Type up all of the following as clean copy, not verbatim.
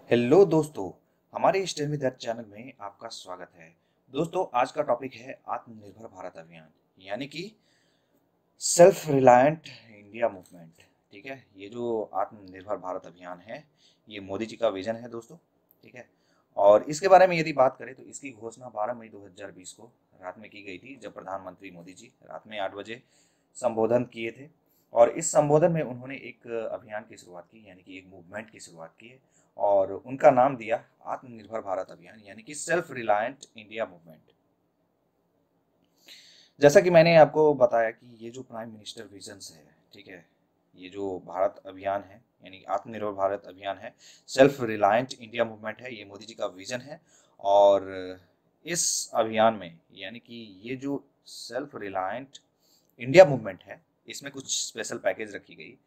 Hello दोस्तों, हमारे इस टेल मी दैट चैनल में आपका स्वागत है। दोस्तों, आज का टॉपिक है आत्मनिर्भर भारत अभियान, यानी कि सेल्फ रिलायंट इंडिया मूवमेंट। ठीक है, ये जो आत्मनिर्भर भारत अभियान है, ये मोदी जी का विजन है दोस्तों। ठीक है, और इसके बारे में यदि बात करें तो इसकी घोषणा 12 मई 2020 को रात में की गई थी, जब प्रधानमंत्री मोदी जी रात में 8 बजे संबोधन किए थे। और इस संबोधन में उन्होंने एक अभियान की शुरुआत की, यानी कि एक मूवमेंट की शुरुआत की है, और उनका नाम दिया आत्मनिर्भर भारत अभियान, यानी कि सेल्फ रिलायंट इंडिया मूवमेंट। जैसा कि मैंने आपको बताया कि ये जो प्राइम मिनिस्टर विजन्स है, ठीक है, ये जो भारत अभियान है, यानी आत्मनिर्भर भारत अभियान है, सेल्फ रिलायंट इंडिया मूवमेंट है, ये मोदी जी का विजन है। और इस अभियान में, यानी कि ये जो सेल्फ रिलायंट इंडिया मूवमेंट है, इसमें कुछ स्पेशल पैकेज रखी गई।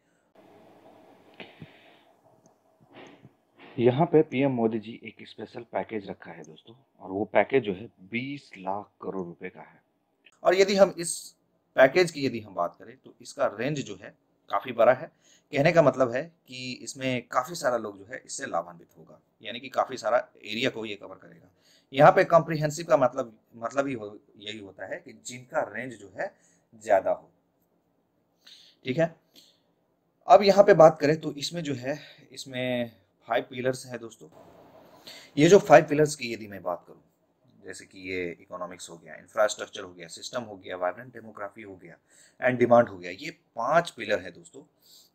यहाँ पे पीएम मोदी जी एक स्पेशल पैकेज रखा है दोस्तों, और वो पैकेज जो है 20 लाख करोड़ रुपए का है। और यदि हम इस पैकेज की यदि हम बात करें तो इसका रेंज जो है काफ़ी बड़ा है। कहने का मतलब है कि इसमें काफ़ी सारा लोग जो है इससे लाभान्वित होगा, यानी कि काफ़ी सारा एरिया को ये कवर करेगा। यहाँ पे कॉम्प्रिहेंसिव का मतलब ही यही होता है कि जिनका रेंज जो है ज़्यादा हो। ठीक है, अब यहाँ पे बात करें तो इसमें जो है, इसमें 5 पिलर्स हैं दोस्तों। ये जो 5 पिलर्स की यदि मैं बात करूँ, जैसे कि ये इकोनॉमिक्स हो गया, इंफ्रास्ट्रक्चर हो गया, सिस्टम हो गया, वाइब्रेंट डेमोग्राफी हो गया, एंड डिमांड हो गया, ये 5 पिलर है दोस्तों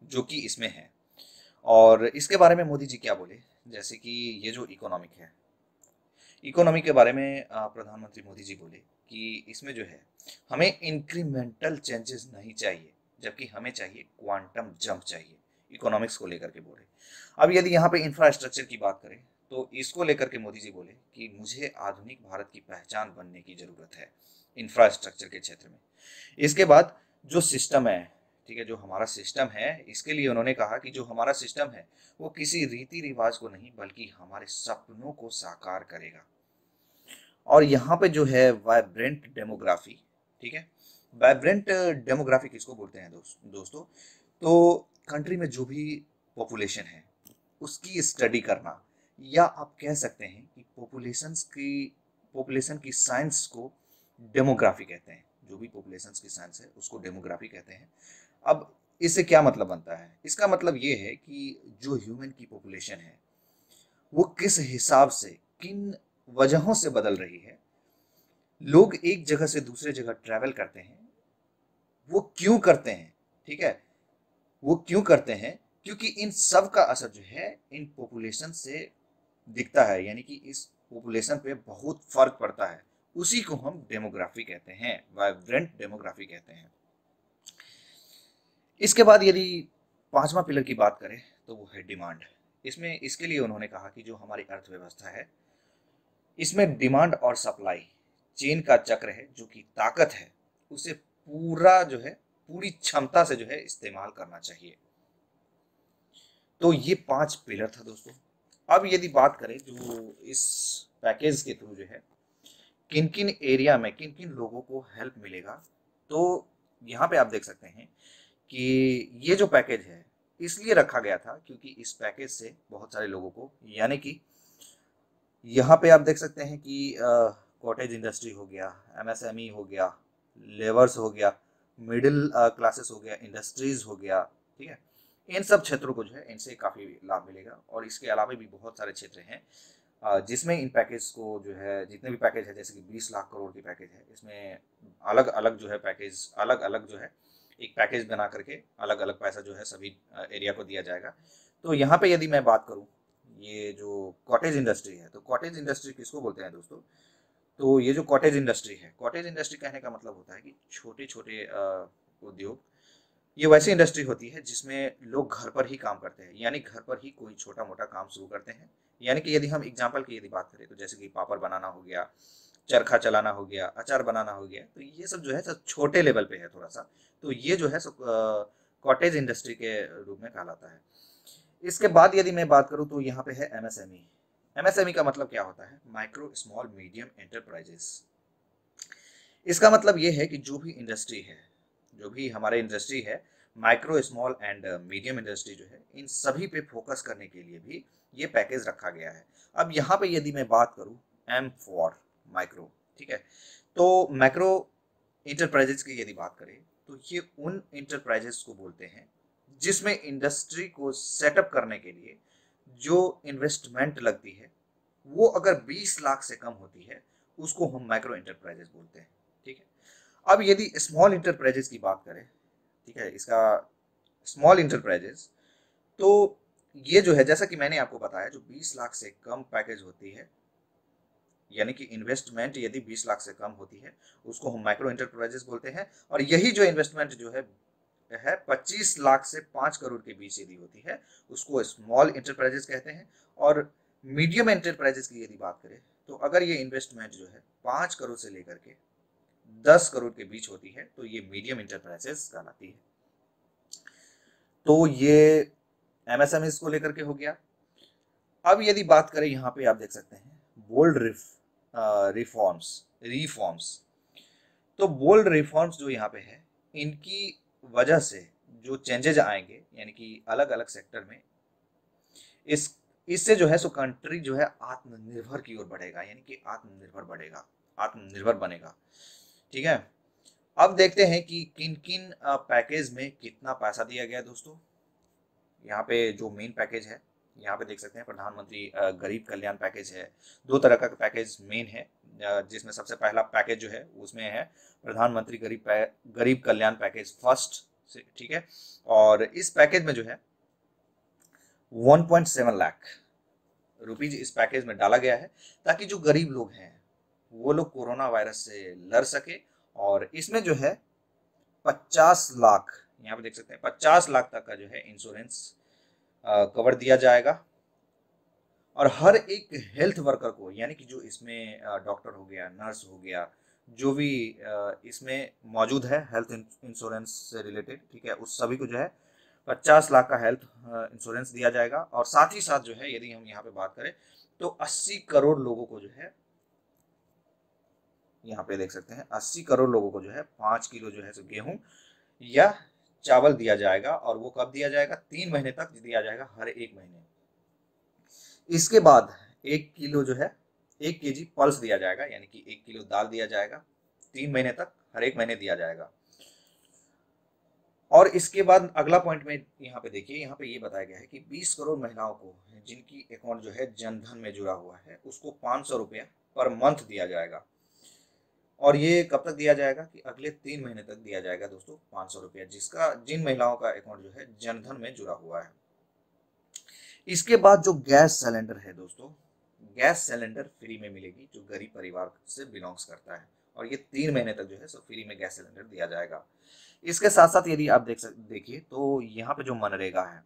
जो कि इसमें है। और इसके बारे में मोदी जी क्या बोले, जैसे कि ये जो इकोनॉमिक है, इकोनॉमी के बारे में प्रधानमंत्री मोदी जी बोले कि इसमें जो है हमें इंक्रीमेंटल चेंजेस नहीं चाहिए, जबकि हमें चाहिए क्वांटम जंप चाहिए। इकोनॉमिक्स को लेकर के बोले। अब यदि यहाँ पे इंफ्रास्ट्रक्चर की बात करें तो इसको लेकर के मोदी जी बोले कि मुझे आधुनिक भारत की पहचान बनने की जरूरत है इंफ्रास्ट्रक्चर के क्षेत्र में। इसके बाद जो सिस्टम है, ठीक है, जो हमारा सिस्टम है, इसके लिए उन्होंने कहा कि जो हमारा सिस्टम है वो किसी रीति रिवाज को नहीं बल्कि हमारे सपनों को साकार करेगा। और यहाँ पे जो है वाइब्रेंट डेमोग्राफी, ठीक है, वाइब्रेंट डेमोग्राफी किसको बोलते हैं दोस्तों, तो कंट्री में जो भी पॉपुलेशन है उसकी स्टडी करना, या आप कह सकते हैं कि पॉपुलेशन की साइंस को डेमोग्राफी कहते हैं। जो भी पॉपुलेशन की साइंस है उसको डेमोग्राफी कहते हैं। अब इससे क्या मतलब बनता है, इसका मतलब ये है कि जो ह्यूमन की पॉपुलेशन है वो किस हिसाब से, किन वजहों से बदल रही है, लोग एक जगह से दूसरे जगह ट्रैवल करते हैं, वो क्यों करते हैं, ठीक है, वो क्यों करते हैं, क्योंकि इन सब का असर जो है इन पॉपुलेशन से दिखता है, यानी कि इस पॉपुलेशन पे बहुत फर्क पड़ता है। उसी को हम डेमोग्राफी कहते हैं, वाइब्रेंट डेमोग्राफी कहते हैं। इसके बाद यदि पांचवा पिलर की बात करें तो वो है डिमांड। इसमें इसके लिए उन्होंने कहा कि जो हमारी अर्थव्यवस्था है, इसमें डिमांड और सप्लाई चेन का चक्र है, जो कि ताकत है, उसे पूरा जो है पूरी क्षमता से जो है इस्तेमाल करना चाहिए। तो ये 5 पिलर था दोस्तों। अब यदि बात करें जो इस पैकेज के थ्रू जो है किन किन एरिया में किन किन लोगों को हेल्प मिलेगा, तो यहाँ पे आप देख सकते हैं कि ये जो पैकेज है इसलिए रखा गया था क्योंकि इस पैकेज से बहुत सारे लोगों को, यानी कि यहाँ पे आप देख सकते हैं कि कॉटेज इंडस्ट्री हो गया, एमएसएमई हो गया, लेबर्स हो गया, मिडिल क्लासेस हो गया, इंडस्ट्रीज हो गया, ठीक है, इन सब क्षेत्रों को जो है इनसे काफ़ी लाभ मिलेगा। और इसके अलावा भी बहुत सारे क्षेत्र हैं जिसमें इन पैकेज को जो है, जितने भी पैकेज है, जैसे कि 20 लाख करोड़ की पैकेज है, इसमें अलग अलग जो है पैकेज, अलग अलग जो है एक पैकेज बना करके अलग अलग पैसा जो है सभी एरिया को दिया जाएगा। तो यहाँ पे यदि मैं बात करूँ, ये जो कॉटेज इंडस्ट्री है, तो कॉटेज इंडस्ट्री किसको बोलते हैं दोस्तों, तो ये जो कॉटेज इंडस्ट्री है, कॉटेज इंडस्ट्री कहने का मतलब होता है कि छोटे छोटे उद्योग। ये वैसी इंडस्ट्री होती है जिसमें लोग घर पर ही काम करते हैं, यानी घर पर ही कोई छोटा मोटा काम शुरू करते हैं। यानी कि यदि हम एग्जाम्पल की यदि बात करें तो जैसे कि पापड़ बनाना हो गया, चरखा चलाना हो गया, अचार बनाना हो गया, तो ये सब जो है सब छोटे लेवल पे है थोड़ा सा। तो ये जो है सब कॉटेज इंडस्ट्री के रूप में कहलाता है। इसके बाद यदि मैं बात करूं तो यहाँ पे है एमएसएमई। एमएसएमई का मतलब क्या होता है, माइक्रो स्मॉल मीडियम एंटरप्राइजेस। इसका मतलब ये है कि जो भी इंडस्ट्री है, जो भी हमारे इंडस्ट्री है, micro small and medium industry जो है, इन सभी पे फोकस करने के लिए भी ये पैकेज रखा गया है। अब यहाँ पे यदि मैं बात करूँ एम फॉर माइक्रो, ठीक है, तो माइक्रो इंटरप्राइजेस की यदि बात करें तो ये उन इंटरप्राइजेस को बोलते हैं जिसमें इंडस्ट्री को सेटअप करने के लिए जो इन्वेस्टमेंट लगती है वो अगर 20 लाख से कम होती है उसको हम माइक्रो इंटरप्राइजेस बोलते हैं, ठीक है। अब यदि स्मॉल इंटरप्राइजेस की बात करें, ठीक है, इसका स्मॉल इंटरप्राइजेस, तो ये जो है जैसा कि मैंने आपको बताया, जो 20 लाख से कम पैकेज होती है, यानी कि इन्वेस्टमेंट यदि 20 लाख से कम होती है उसको हम माइक्रो इंटरप्राइजेस बोलते हैं। और यही जो इन्वेस्टमेंट जो है 25 लाख से 5 करोड़ के बीच यदि होती है उसको स्मॉल इंटरप्राइजेस कहते हैं। और मीडियम इंटरप्राइजेस की यदि बात करें तो अगर ये इन्वेस्टमेंट जो है 5 करोड़ से लेकर के 10 करोड़ के बीच होती है तो ये मीडियम इंटरप्राइजेस कहलाती है। तो ये एमएसएमई को लेकर के हो गया। अब यदि बात करें, यहाँ पे आप देख सकते हैं बोल्ड रिफॉर्म्स। तो बोल्ड रिफॉर्म्स जो यहाँ पे है, इनकी वजह से जो चेंजेज आएंगे, यानी कि अलग अलग सेक्टर में, इससे जो है सो कंट्री जो है आत्मनिर्भर की ओर बढ़ेगा, यानी कि आत्मनिर्भर बनेगा, ठीक है। अब देखते हैं कि किन किन पैकेज में कितना पैसा दिया गया दोस्तों। यहाँ पे जो मेन पैकेज है, यहाँ पे देख सकते हैं प्रधानमंत्री गरीब कल्याण पैकेज है। दो तरह का पैकेज मेन है, जिसमें सबसे पहला पैकेज जो है उसमें है प्रधानमंत्री गरीब कल्याण पैकेज फर्स्ट, ठीक है। और इस पैकेज में जो है 1.7 लाख रुपीज इस पैकेज में डाला गया है ताकि जो गरीब लोग हैं वो लोग कोरोना वायरस से लड़ सके। और इसमें जो है 50 लाख, यहाँ पे देख सकते हैं 50 लाख तक का जो है इंश्योरेंस कवर दिया जाएगा। और हर एक हेल्थ वर्कर को, यानी कि जो इसमें डॉक्टर हो गया, नर्स हो गया, जो भी इसमें मौजूद है हेल्थ इंश्योरेंस से रिलेटेड, ठीक है, उस सभी को जो है 50 लाख का हेल्थ इंश्योरेंस दिया जाएगा। और साथ ही साथ जो है यदि हम यहाँ पे बात करें तो 80 करोड़ लोगों को जो है, यहाँ पे देख सकते हैं 80 करोड़ लोगों को जो है 5 किलो जो है गेहूं या चावल दिया जाएगा। और वो कब दिया जाएगा? 3 महीने तक दिया जाएगा, हर एक महीने। इसके बाद 1 किलो जो है 1 केजी पल्स दिया जाएगा, यानी कि 1 किलो दाल दिया जाएगा, 3 महीने तक हर एक महीने दिया जाएगा। और इसके बाद अगला पॉइंट में यहाँ पे देखिए, यहाँ पे ये बताया गया है कि 20 करोड़ महिलाओं को जिनकी अकाउंट जो है जनधन में जुड़ा हुआ है उसको 500 रुपया पर मंथ दिया जाएगा। और ये कब तक दिया जाएगा? कि अगले 3 महीने तक दिया जाएगा दोस्तों 500 रुपया, जिन महिलाओं का अकाउंट जो है जनधन में जुड़ा हुआ है। इसके बाद जो गैस सिलेंडर है दोस्तों, गैस सिलेंडर फ्री में मिलेगी जो गरीब परिवार से बिलोंग्स करता है। और ये 3 महीने तक जो है सब फ्री में गैस सिलेंडर दिया जाएगा। इसके साथ साथ यदि आप देखिए तो यहाँ पे जो मनरेगा है,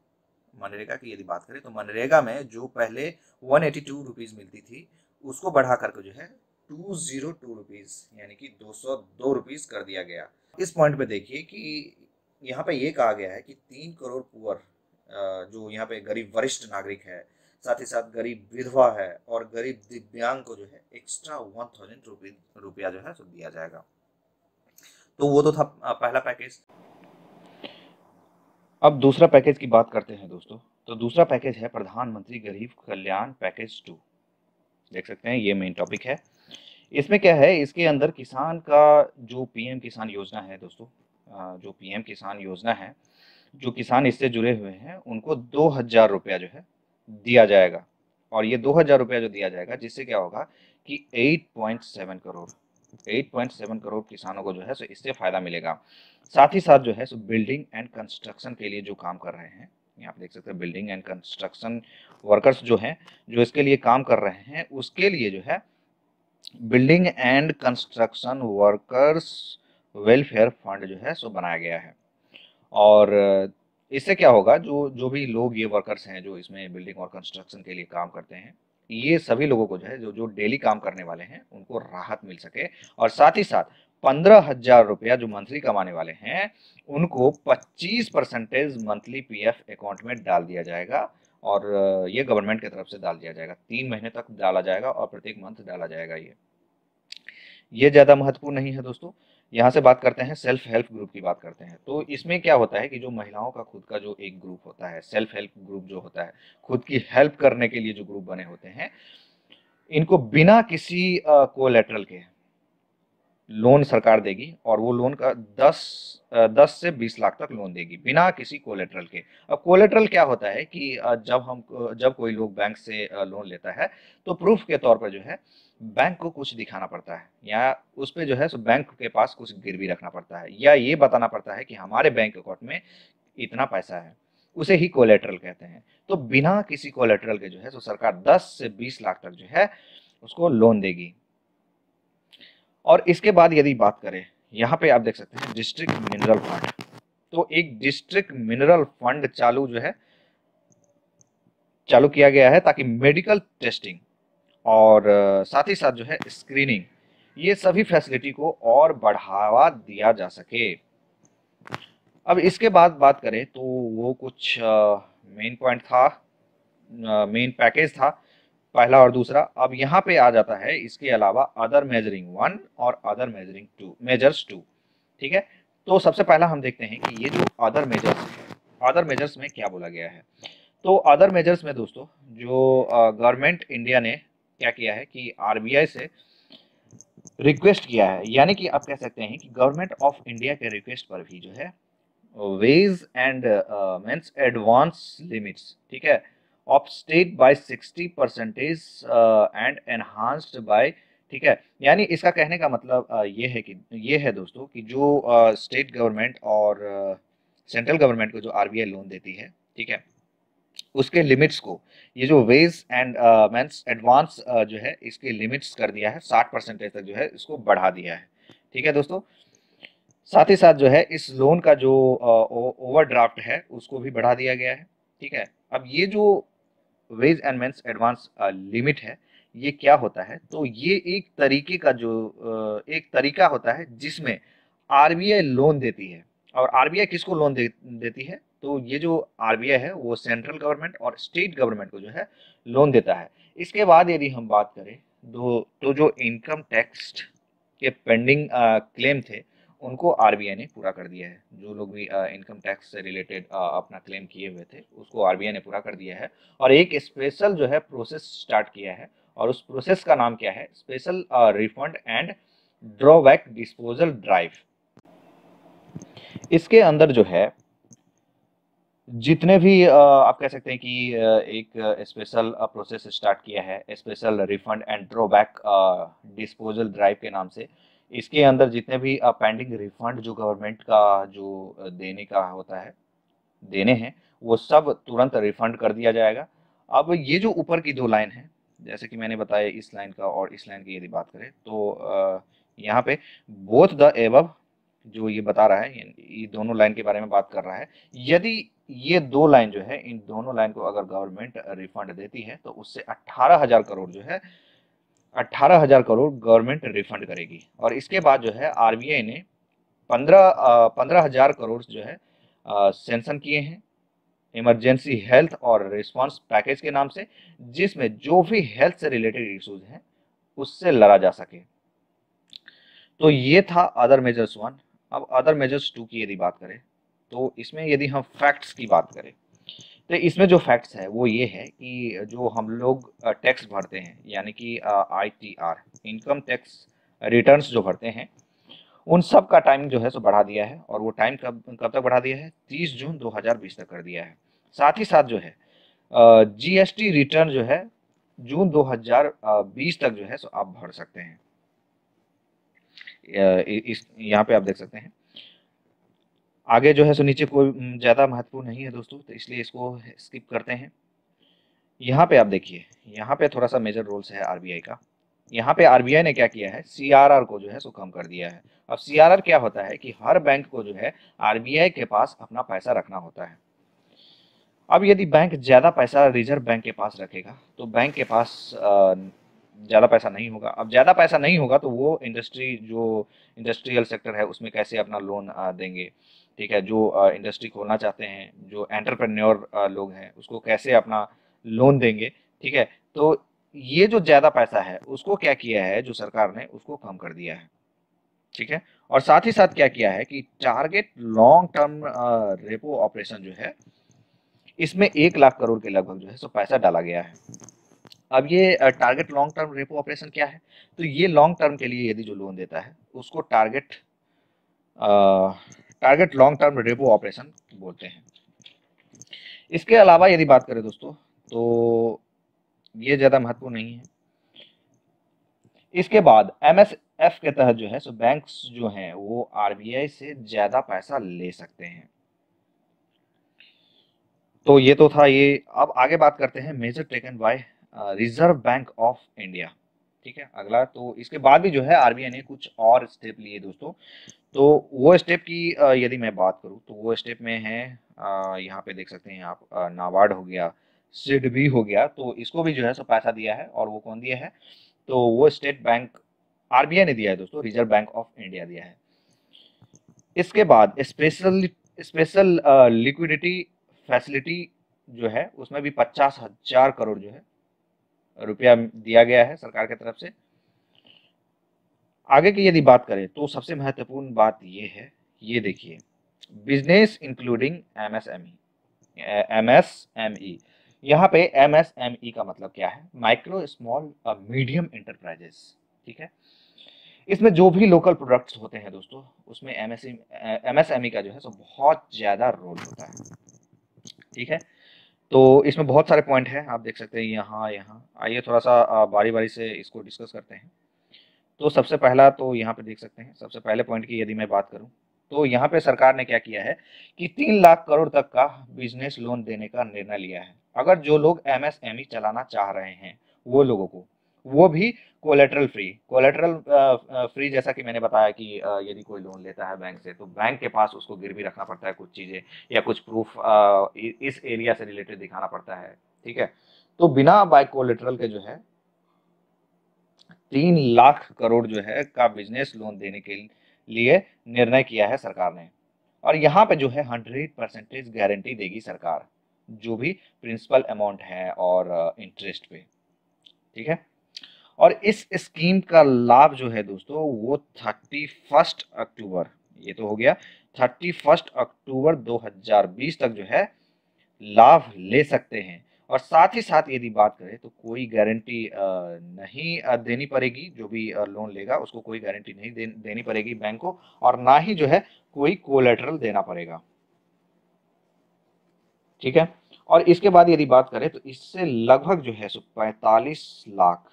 मनरेगा की यदि बात करें तो मनरेगा में जो पहले 182 रुपीज मिलती थी उसको बढ़ा करके जो है 202 रुपीज, यानी कि 202 रुपीज कर दिया गया। इस पॉइंट पे देखिए कि यहाँ पे ये कहा गया है कि 3 करोड़ पुअर, जो यहाँ पे गरीब वरिष्ठ नागरिक है, साथ ही साथ गरीब विधवा है और गरीब दिव्यांग को जो है एक्स्ट्रा 1000 रुपया जो है तो दिया जाएगा। तो वो तो था पहला पैकेज। अब दूसरा पैकेज की बात करते हैं दोस्तों। तो दूसरा पैकेज है प्रधानमंत्री गरीब कल्याण पैकेज 2। देख सकते हैं ये मेन टॉपिक है। इसमें क्या है, इसके अंदर किसान का जो पीएम किसान योजना है दोस्तों, जो पीएम किसान योजना है, जो किसान इससे जुड़े हुए हैं उनको 2000 रुपया जो है दिया जाएगा। और ये 2000 रुपया जो दिया जाएगा जिससे क्या होगा कि 8.7 करोड़ किसानों को जो है सो इससे फायदा मिलेगा। साथ ही साथ जो है सो बिल्डिंग एंड कंस्ट्रक्शन के लिए जो काम कर रहे हैं, यहाँ पे देख सकते हैं बिल्डिंग एंड कंस्ट्रक्शन वर्कर्स जो हैं, जो इसके लिए काम कर रहे हैं, उसके लिए जो है building and construction workers welfare fund जो है सो बनाया गया है। और इससे क्या होगा, जो जो भी लोग ये वर्कर्स हैं जो इसमें बिल्डिंग और कंस्ट्रक्शन के लिए काम करते हैं, ये सभी लोगों को जो है जो जो डेली काम करने वाले हैं उनको राहत मिल सके। और साथ ही साथ 15,000 रुपया जो मंथली कमाने वाले हैं उनको 25% मंथली पीएफ अकाउंट में डाल दिया जाएगा। और ये गवर्नमेंट की तरफ से डाल दिया जाएगा, 3 महीने तक डाला जाएगा और प्रत्येक मंथ डाला जाएगा। ये ज़्यादा महत्वपूर्ण नहीं है दोस्तों। यहाँ से बात करते हैं सेल्फ हेल्प ग्रुप की बात करते हैं। तो इसमें क्या होता है कि जो महिलाओं का खुद का जो एक ग्रुप होता है, सेल्फ हेल्प ग्रुप जो होता है, खुद की हेल्प करने के लिए जो ग्रुप बने होते हैं, इनको बिना किसी कोलेटरल के लोन सरकार देगी और वो लोन का 10 से 20 लाख तक लोन देगी बिना किसी कोलेटरल के। अब कोलेटरल क्या होता है कि जब कोई लोग बैंक से लोन लेता है तो प्रूफ के तौर पर जो है बैंक को कुछ दिखाना पड़ता है, या उस पे जो है सो बैंक के पास कुछ गिरवी रखना पड़ता है, या ये बताना पड़ता है कि हमारे बैंक अकाउंट में इतना पैसा है, उसे ही कोलेटरल कहते हैं। तो बिना किसी कोलेटरल के जो है सो सरकार 10 से 20 लाख तक जो है उसको लोन देगी। और इसके बाद यदि बात करें, यहाँ पे आप देख सकते हैं डिस्ट्रिक्ट मिनरल फंड। तो एक डिस्ट्रिक्ट मिनरल फंड चालू किया गया है ताकि मेडिकल टेस्टिंग और साथ ही साथ जो है स्क्रीनिंग, ये सभी फैसिलिटी को और बढ़ावा दिया जा सके। अब इसके बाद बात करें तो वो कुछ मेन पॉइंट था, मेन पैकेज था पहला और दूसरा। अब यहाँ पे आ जाता है इसके अलावा अदर मेजरिंग 1 और अदर मेजरिंग 2 मेजर्स 2। ठीक है, तो सबसे पहला हम देखते हैं कि ये जो अदर मेजर्स है, अदर मेजर्स में क्या बोला गया है। तो अदर मेजर्स में दोस्तों जो गवर्नमेंट इंडिया ने क्या किया है कि आरबीआई से रिक्वेस्ट किया है, यानी कि आप कह सकते हैं कि गवर्नमेंट ऑफ इंडिया के रिक्वेस्ट पर भी जो है ways and means advance limits, ठीक है, of state by 60% and enhanced by, ठीक है, यानी इसका कहने का मतलब ये है दोस्तों कि जो स्टेट गवर्नमेंट और सेंट्रल गवर्नमेंट को जो आरबीआई लोन देती है, ठीक है, उसके लिमिट्स को ये जो वेज एंड मीन्स एडवांस जो है इसके लिमिट्स कर दिया है, 60% तक जो है इसको बढ़ा दिया है। ठीक है दोस्तों, साथ ही साथ जो है इस लोन का जो ओवरड्राफ्ट है उसको भी बढ़ा दिया गया है। ठीक है, अब ये जो ways and means advance limit है, ये क्या होता है, तो ये एक तरीके का जो एक तरीका होता है जिसमें आरबीआई लोन देती है। और आरबीआई किसको लोन देती है, तो ये जो आरबीआई है वो सेंट्रल गवर्नमेंट और स्टेट गवर्नमेंट को जो है लोन देता है। इसके बाद यदि हम बात करें तो जो इनकम टैक्स के पेंडिंग क्लेम थे उनको आरबीआई ने पूरा कर दिया है। जो लोग भी इनकम टैक्स से रिलेटेड अपना क्लेम किए हुए थे उसको आरबीआई ने पूरा कर दिया है, और एक स्पेशल जो है प्रोसेस स्टार्ट किया है, और उस प्रोसेस का नाम क्या है, special refund and drawback disposal drive. इसके अंदर जो है जितने भी आप कह सकते हैं कि एक स्पेशल प्रोसेस स्टार्ट किया है, special refund and drawback disposal drive के नाम से। इसके अंदर जितने भी पेंडिंग रिफंड जो गवर्नमेंट का जो देने का होता है, देने हैं, वो सब तुरंत रिफंड कर दिया जाएगा। अब ये जो ऊपर की 2 लाइन है, जैसे कि मैंने बताया इस लाइन का और इस लाइन की यदि बात करें तो यहाँ पे बोथ द एबव जो ये बता रहा है, ये दोनों लाइन के बारे में बात कर रहा है। यदि ये 2 लाइन जो है, इन दोनों लाइन को अगर गवर्नमेंट रिफंड देती है तो उससे 18,000 करोड़ जो है, 18,000 करोड़ गवर्नमेंट रिफंड करेगी। और इसके बाद जो है आरबीआई ने 15,000 करोड़ जो है सैंक्शन किए हैं इमरजेंसी हेल्थ और रिस्पांस पैकेज के नाम से, जिसमें जो भी हेल्थ से रिलेटेड इश्यूज हैं उससे लड़ा जा सके। तो ये था अदर मेजर्स 1। अब अदर मेजर्स 2 की यदि बात करें तो इसमें यदि हम फैक्ट्स की बात करें तो इसमें जो फैक्ट्स है वो ये है कि जो हम लोग टैक्स भरते हैं, यानी कि आईटीआर, इनकम टैक्स रिटर्न्स जो भरते हैं, उन सब का टाइम जो है सो बढ़ा दिया है। और वो टाइम कब कब तक बढ़ा दिया है, 30 जून 2020 तक कर दिया है। साथ ही साथ जो है जीएसटी रिटर्न जो है जून 2020 तक जो है सो आप भर सकते हैं। इस यहाँ पे आप देख सकते हैं। आगे जो है सो नीचे कोई ज़्यादा महत्वपूर्ण नहीं है दोस्तों, तो इसलिए इसको स्किप करते हैं। यहाँ पे आप देखिए, यहाँ पे थोड़ा सा मेजर रोल्स है आरबीआई का। यहाँ पे आरबीआई ने क्या किया है, सीआरआर को जो है सो कम कर दिया है। अब सीआरआर क्या होता है कि हर बैंक को जो है आरबीआई के पास अपना पैसा रखना होता है। अब यदि बैंक ज़्यादा पैसा रिजर्व बैंक के पास रखेगा तो बैंक के पास ज़्यादा पैसा नहीं होगा। अब ज़्यादा पैसा नहीं होगा तो वो इंडस्ट्रियल सेक्टर है उसमें कैसे अपना लोन देंगे। ठीक है, जो इंडस्ट्री खोलना चाहते हैं, जो एंटरप्रेन्योर लोग हैं, उसको कैसे अपना लोन देंगे। ठीक है, तो ये जो ज़्यादा पैसा है उसको क्या किया है जो सरकार ने, उसको कम कर दिया है। ठीक है। और साथ ही साथ क्या किया है कि target long term repo operation जो है, इसमें 1 लाख करोड़ के लगभग जो है सो पैसा डाला गया है। अब ये target long term repo operation क्या है? तो ये लॉन्ग टर्म के लिए यदि जो लोन देता है उसको target long term repo operation बोलते हैं। इसके अलावा यदि बात करें दोस्तों, तो ये ज्यादा महत्वपूर्ण नहीं है। इसके बाद एमएसएफ के तहत जो है सो बैंक्स जो हैं वो आरबीआई से ज्यादा पैसा ले सकते हैं। तो ये तो था ये। अब आगे बात करते हैं measure taken by Reserve Bank of India. ठीक है, अगला तो इसके बाद भी जो है आरबीआई ने कुछ और स्टेप लिए दोस्तों। तो वो स्टेप की यदि मैं बात करूं तो वो स्टेप में है, यहाँ पे देख सकते हैं आप, नाबार्ड हो गया, सिडबी हो गया, तो इसको भी जो है सो पैसा दिया है। और वो कौन दिया है? तो वो स्टेट बैंक आरबीआई ने दिया है दोस्तों, रिजर्व बैंक ऑफ इंडिया दिया है। इसके बाद स्पेशल लिक्विडिटी फैसिलिटी जो है उसमें भी 50,000 करोड़ जो है रुपया दिया गया है सरकार की तरफ से। आगे की यदि बात करें तो सबसे महत्वपूर्ण बात ये है, ये देखिए, बिजनेस इंक्लूडिंग एमएसएमई। यहाँ पे एमएसएमई का मतलब क्या है? Micro small medium enterprises. ठीक है, इसमें जो भी लोकल प्रोडक्ट्स होते हैं दोस्तों, उसमें एमएसएमई का जो है सो बहुत ज्यादा रोल होता है। ठीक है, तो इसमें बहुत सारे पॉइंट हैं, आप देख सकते हैं यहाँ यहाँ। आइए थोड़ा सा बारी बारी से इसको डिस्कस करते हैं। तो सबसे पहला तो यहाँ पे देख सकते हैं, सबसे पहले पॉइंट की यदि मैं बात करूँ तो यहाँ पे सरकार ने क्या किया है कि 3 लाख करोड़ तक का बिजनेस लोन देने का निर्णय लिया है। अगर जो लोग एमएसएमई चलाना चाह रहे हैं वो लोगों को, वो भी कोलेटरल फ्री, जैसा कि मैंने बताया कि यदि कोई लोन लेता है बैंक से तो बैंक के पास उसको गिरवी रखना पड़ता है कुछ चीजें, या कुछ प्रूफ इस एरिया से रिलेटेड दिखाना पड़ता है। ठीक है, तो बिना बाय कोलेटरल के जो है 3 लाख करोड़ जो है का बिजनेस लोन देने के लिए निर्णय किया है सरकार ने। और यहाँ पे जो है 100% गारंटी देगी सरकार, जो भी प्रिंसिपल अमाउंट है और इंटरेस्ट पे। ठीक है, और इस स्कीम का लाभ जो है दोस्तों वो 31 अक्टूबर, ये तो हो गया, 31 अक्टूबर 2020 तक जो है लाभ ले सकते हैं। और साथ ही साथ यदि बात करें तो कोई गारंटी नहीं देनी पड़ेगी, जो भी लोन लेगा उसको कोई गारंटी नहीं देनी पड़ेगी बैंक को, और ना ही जो है कोई कोलेटरल देना पड़ेगा। ठीक है, और इसके बाद यदि बात करें तो इससे लगभग जो है सो 45 लाख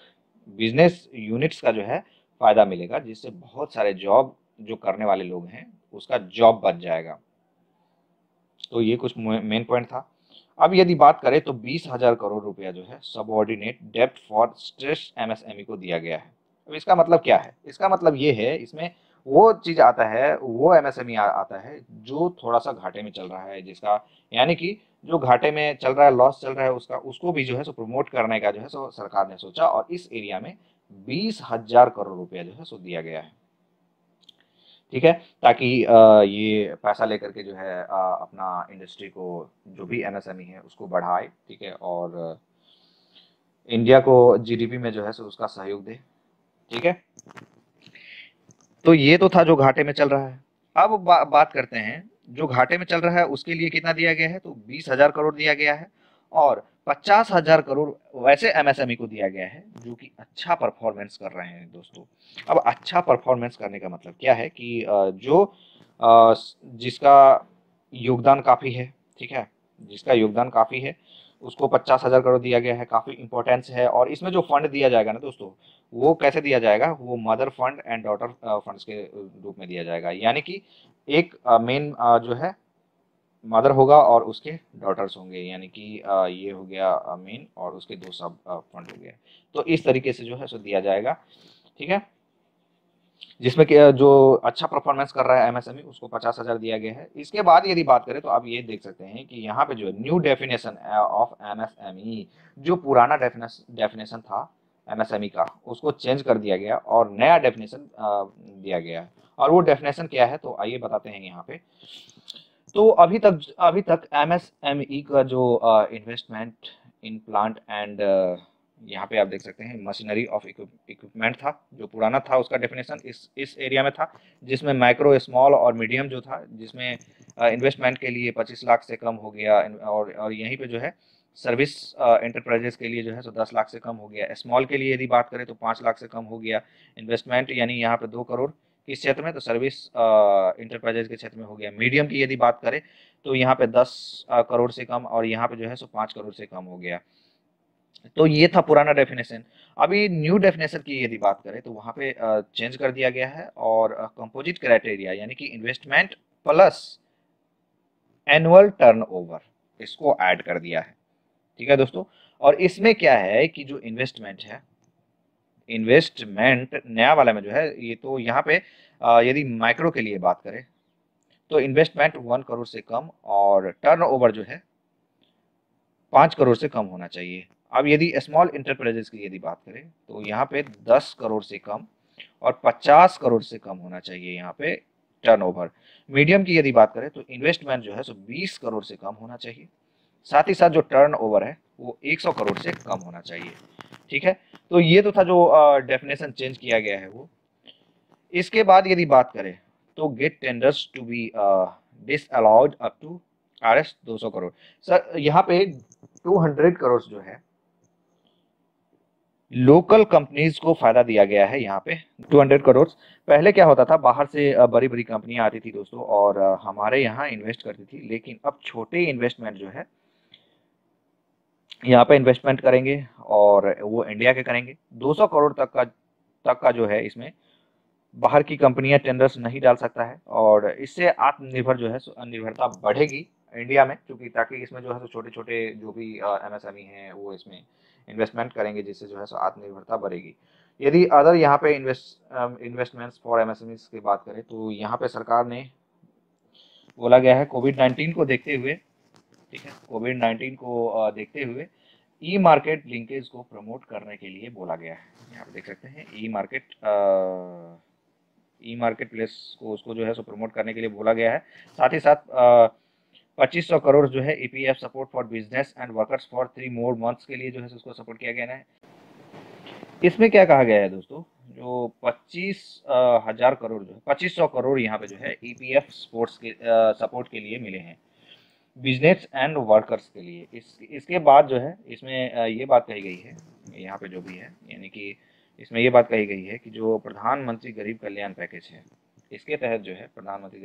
बिजनेस यूनिट्स का जो है फायदा मिलेगा, जिससे बहुत सारे जॉब जो करने वाले लोग हैं उसका जॉब बच जाएगा। तो ये कुछ मेन पॉइंट था। अब यदि बात करें तो 20,000 करोड़ रुपया जो है सबऑर्डिनेट डेब्ट फॉर स्ट्रेस एमएसएमई को दिया गया है। अब इसका मतलब क्या है? इसका मतलब ये है, इसमें वो चीज आता है, वो एमएसएमई आता है जो थोड़ा सा घाटे में चल रहा है, जिसका यानी कि जो घाटे में चल रहा है, लॉस चल रहा है, उसका उसको भी जो है सो प्रमोट करने का जो है सो सरकार ने सोचा, और इस एरिया में 20,000 करोड़ रुपया जो है सो दिया गया है। ठीक है, ताकि ये पैसा लेकर के जो है अपना इंडस्ट्री को, जो भी एमएसएमई है उसको बढ़ाए। ठीक है, और इंडिया को जीडीपी में जो है सो उसका सहयोग दे। ठीक है, तो ये तो था जो घाटे में चल रहा है। अब बात करते हैं जो घाटे में चल रहा है उसके लिए कितना दिया गया है, तो 20,000 करोड़ दिया गया है, और 50,000 करोड़ वैसे एमएसएमई को दिया गया है जो कि अच्छा परफॉर्मेंस कर रहे हैं दोस्तों। अब अच्छा परफॉर्मेंस करने का मतलब क्या है कि जिसका योगदान काफी है, ठीक है, जिसका योगदान काफी है उसको 50,000 करोड़ दिया गया है, काफी इंपॉर्टेंस है। और इसमें जो फंड दिया जाएगा ना दोस्तों, वो कैसे दिया जाएगा? वो mother fund and daughter funds के रूप में दिया जाएगा। यानी कि एक मेन जो है मदर होगा और उसके डॉटर्स होंगे, यानी कि ये हो गया मेन, और उसके दो सब फंड हो गए। तो इस तरीके से जो है सो दिया जाएगा। ठीक है, जिसमें कि जो अच्छा परफॉर्मेंस कर रहा है एमएसएमई उसको 50,000 दिया गया है। इसके बाद यदि बात करें तो आप ये देख सकते हैं कि यहाँ पे जो न्यू डेफिनेशन ऑफ एमएसएमई, जो पुराना डेफिनेशन था एमएसएमई का, उसको चेंज कर दिया गया और नया डेफिनेशन दिया गया है। और वो डेफिनेशन क्या है तो आइए बताते हैं यहाँ पे। तो अभी तक एमएसएमई का जो इन्वेस्टमेंट इन प्लांट एंड यहाँ पे आप देख सकते हैं मशीनरी ऑफ इक्विपमेंट था, जो पुराना था उसका डेफिनेशन इस एरिया में था, जिसमें माइक्रो, स्मॉल और मीडियम जो था, जिसमें इन्वेस्टमेंट के लिए 25 लाख से कम हो गया, और यहीं पे जो है सर्विस एंटरप्राइजेस के लिए जो है सो 10 लाख से कम हो गया। स्मॉल के लिए यदि बात करें तो 5 लाख से कम हो गया इन्वेस्टमेंट, यानी यहाँ पे 2 करोड़ किस क्षेत्र में, तो सर्विस इंटरप्राइजेज के क्षेत्र में हो गया। मीडियम की यदि बात करें तो यहाँ पे 10 करोड़ से कम, और यहाँ पे जो है सो 5 करोड़ से कम हो गया। तो ये था पुराना डेफिनेशन। अभी न्यू डेफिनेशन की यदि बात करें तो वहाँ पे चेंज कर दिया गया है, और कंपोजिट क्राइटेरिया यानी कि इन्वेस्टमेंट प्लस एनुअल टर्नओवर, इसको ऐड कर दिया है। ठीक है दोस्तों, और इसमें क्या है कि जो इन्वेस्टमेंट है, इन्वेस्टमेंट नया वाला में जो है, ये तो यहाँ पे यदि माइक्रो के लिए बात करें तो इन्वेस्टमेंट 1 करोड़ से कम, और टर्नओवर जो है 5 करोड़ से कम होना चाहिए। अब यदि स्मॉल इंटरप्राइजेस की यदि बात करें तो यहाँ पे 10 करोड़ से कम और 50 करोड़ से कम होना चाहिए यहाँ पे टर्नओवर। मीडियम की यदि बात करें तो इन्वेस्टमेंट जो है सो 20 करोड़ से कम होना चाहिए, साथ ही साथ जो टर्नओवर है वो 100 करोड़ से कम होना चाहिए। ठीक है, तो ये तो था जो डेफिनेशन चेंज किया गया है वो। इसके बाद यदि बात करें तो get tenders to be disallowed up to RS 200 crore. Sir यहाँ पे 200 करोड़ जो है लोकल कंपनीज को फायदा दिया गया है यहाँ पे। 200 करोड़ पहले क्या होता था, बाहर से बड़ी बड़ी कंपनियां आती थी दोस्तों, और हमारे यहाँ इन्वेस्ट करती थी, लेकिन अब छोटे इन्वेस्टमेंट जो है यहाँ पे इन्वेस्टमेंट करेंगे, और वो इंडिया के करेंगे। 200 करोड़ तक का जो है, इसमें बाहर की कंपनियां टेंडर्स नहीं डाल सकता है, और इससे आत्मनिर्भर जो है निर्भरता बढ़ेगी इंडिया में, क्योंकि ताकि इसमें जो है सो छोटे छोटे जो भी MSME हैं वो इसमें इन्वेस्टमेंट करेंगे, जिससे जो है सो आत्मनिर्भरता बढ़ेगी। यदि अदर यहाँ पे इन्वेस्टमेंट्स फॉर MSMEs की बात करें तो यहाँ पे सरकार ने बोला गया है कोविड-19 को देखते हुए, ठीक है, कोविड-19 को देखते हुए ई मार्केट लिंकेज को प्रमोट करने के लिए बोला गया है। यहाँ पे देख सकते हैं ई मार्केट प्लेस को, उसको जो है सो प्रमोट करने के लिए बोला गया है। साथ ही साथ 2500 करोड़ जो है EPF support for business and workers for 3 more months के लिए जो है उसको सपोर्ट किया गया है। इसमें क्या कहा गया है दोस्तों, जो 25,000 करोड़ जो है 2500 करोड़ यहाँ पे जो है EPF स्पोर्ट्स के सपोर्ट के लिए मिले हैं, बिजनेस एंड वर्कर्स के लिए। इसके बाद जो है इसमें ये बात कही गई है यहाँ पे जो भी है, यानी कि इसमें ये बात कही गई है कि जो प्रधानमंत्री गरीब कल्याण पैकेज है, इसके तहत जो है प्रधानमंत्री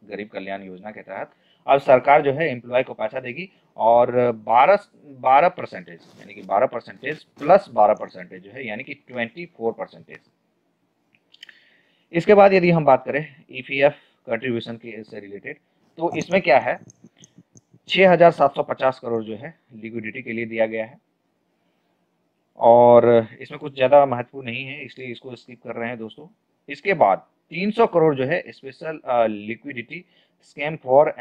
गरीब कल्याण योजना के तहत अब सरकार जो है एम्प्लॉय को पैसा देगी, और 12% यानी कि 12% प्लस 12% जो है, यानी कि 24%। इसके बाद यदि हम बात करें EPF कंट्रीब्यूशन के से रिलेटेड, तो इसमें क्या है, 6,750 करोड़ जो है लिक्विडिटी के लिए दिया गया है, और इसमें कुछ ज़्यादा महत्वपूर्ण नहीं है, इसलिए इसको स्किप कर रहे हैं दोस्तों। इसके बाद 300 करोड़ जो है special liquidity scheme for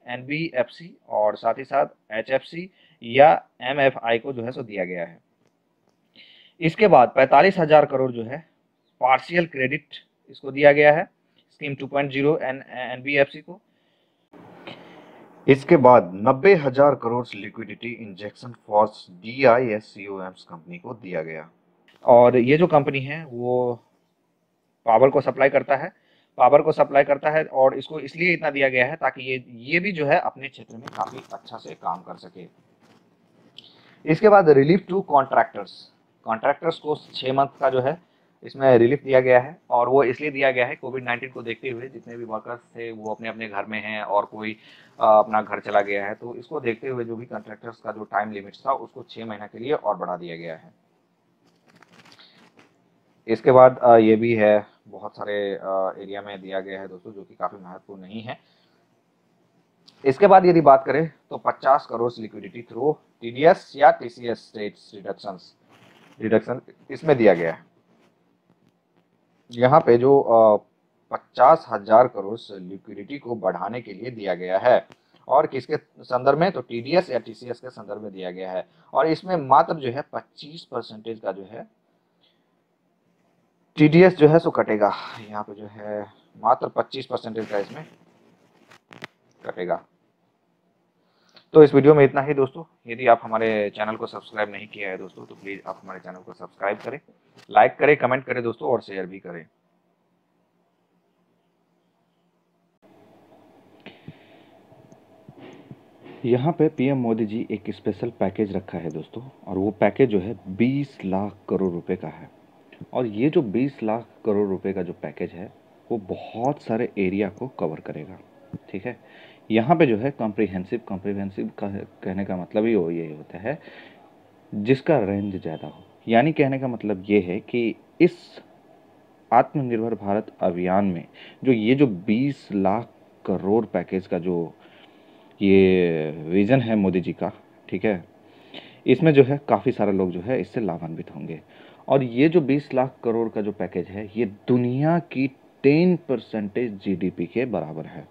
NBFC, और साथ ही साथ HFC या MFI को जो है सो दिया गया है। इसके बाद 45,000 करोड़ जो है पार्शियल क्रेडिट इसको दिया गया है, स्कीम 2.0 NBFC को। इसके बाद 90,000 crore liquidity injection for DISCOMs company को दिया गया, और ये जो कंपनी है वो पावर को सप्लाई करता है, और इसको इसलिए इतना दिया गया है ताकि ये भी जो है अपने क्षेत्र में काफ़ी अच्छा से काम कर सके। इसके बाद रिलीफ टू कॉन्ट्रैक्टर्स को 6 मंथ का जो है इसमें रिलीफ दिया गया है, और वो इसलिए दिया गया है कोविड-19 को देखते हुए, जितने भी वर्कर्स थे वो अपने अपने घर में हैं, और कोई अपना घर चला गया है, तो इसको देखते हुए जो भी कॉन्ट्रैक्टर्स का जो टाइम लिमिट था उसको 6 महीना के लिए और बढ़ा दिया गया है। इसके बाद ये भी है, बहुत सारे एरिया में दिया गया है दोस्तों, जो कि काफ़ी महत्वपूर्ण नहीं है। इसके बाद यदि बात करें तो 50 करोड़ लिक्विडिटी थ्रू TDS या TCS स्टेट्स रिडक्शन इसमें दिया गया है। यहाँ पे जो 50,000 करोड़ लिक्विडिटी को बढ़ाने के लिए दिया गया है, और किसके संदर्भ में, तो TDS या TCS के संदर्भ में दिया गया है, और इसमें मात्र जो है 25% का जो है TDS जो है सो कटेगा। यहाँ पे जो है मात्र 25% का इसमें कटेगा। तो इस वीडियो में इतना ही दोस्तों। यदि आप हमारे चैनल को सब्सक्राइब नहीं किया है दोस्तों, तो प्लीज़ आप हमारे चैनल को सब्सक्राइब करें, लाइक करें, कमेंट करें दोस्तों, और शेयर भी करें। यहाँ पे पीएम मोदी जी एक स्पेशल पैकेज रखा है दोस्तों, और वो पैकेज जो है 20 लाख करोड़ रुपए का है। और ये जो 20 लाख करोड़ रुपए का जो पैकेज है, वो बहुत सारे एरिया को कवर करेगा, ठीक है। यहाँ पे जो है कॉम्प्रिहेंसिव कॉम्प्रिहेंसिव कहने का मतलब ही वो ये होता है जिसका रेंज ज़्यादा हो। यानी कहने का मतलब ये है कि इस आत्मनिर्भर भारत अभियान में जो ये जो 20 लाख करोड़ पैकेज का जो ये विज़न है मोदी जी का, ठीक है, इसमें जो है काफ़ी सारे लोग जो है इससे लाभान्वित होंगे। और ये जो 20 लाख करोड़ का जो पैकेज है, ये दुनिया की 10% जीडीपी के बराबर है।